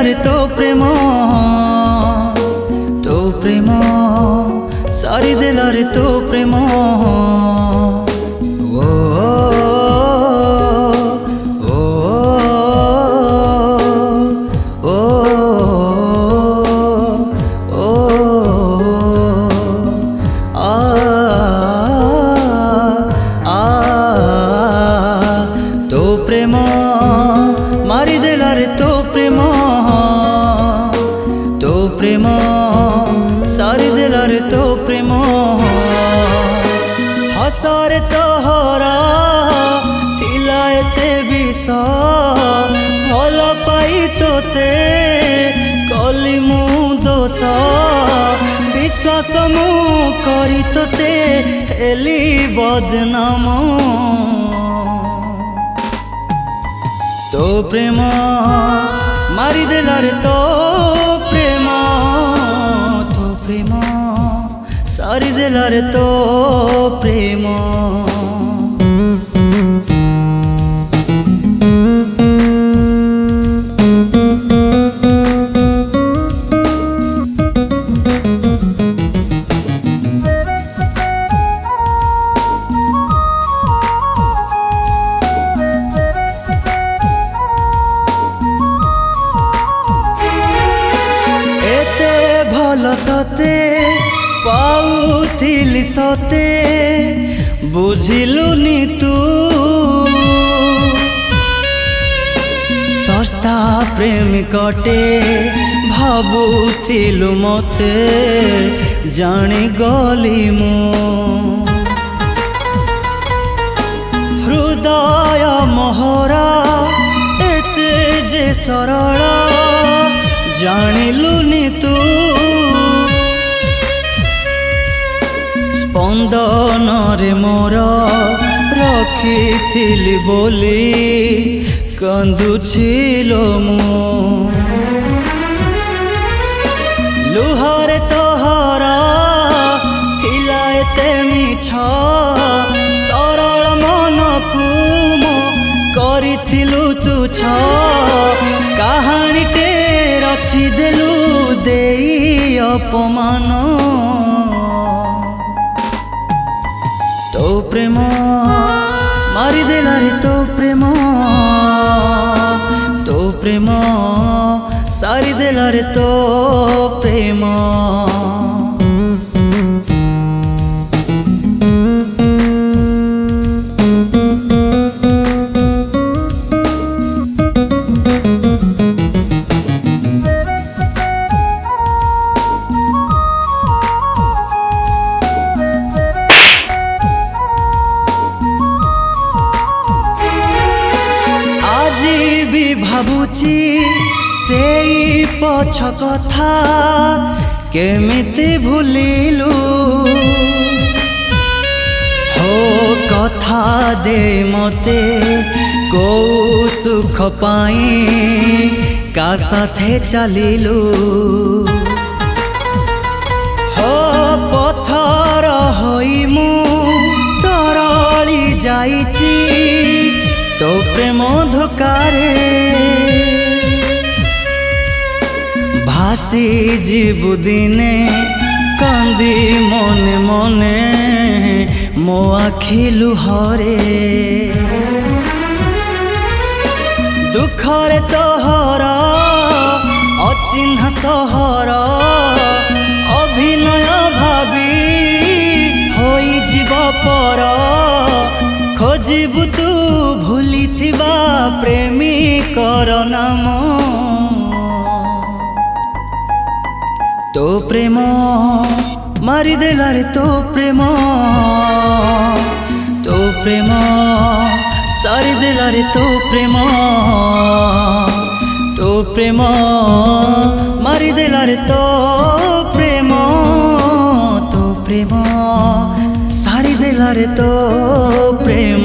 रे तो प्रेम सारी देला रे तो प्रेम ओ ओ ओ ओ आ आ तो प्रेम मारी देला रे तो प्रेम सारी देला रे तो प्रेम हसरे तोहरा थिला एते विष भल पाई तोते कली मु दोष विश्वास मु करी तोते हेली बदनाम तो प्रेम मारी देला रे तो प्रेम सारी देला रे तो प्रेम एते भल तते पाउथिली सते बुझिलुनी तू सस्ता प्रेमिकटे भाबुथिलु मते जानी गली मु हृदय मोहरा एते जे सरल जानिलुनी तू स्पंदन रे मोर रखिथिली बोली कंदुछिलो मु लुहरे तोहरा थिला एते मिछ सरल मन को मो करिथिलु तुछ कहानी टे रची देलु देई अपमान तो प्रेम मारी देला रे तो प्रेम सारी देला रे तो प्रेम भाबुची सेई पछ कथा केमिति भूलिलु हो कथा दे मते को सुख पाई का साथे चलिलु हो पथर होई मु तरली जाईची तो प्रेम धोकारे भासी जीवु दिने कांदी मने मने मो आखि लुहरे दुखरे तोहरा अचिन्ह सहर अभिनय भावी होई जीव पर खोजिबु तू भूली थिबा प्रेमिकर नाम तो प्रेम मारी देला रे तो प्रेम सारी देला रे तो प्रेम मारी देला रे तो प्रेम सारी देला रे तो प्रेम।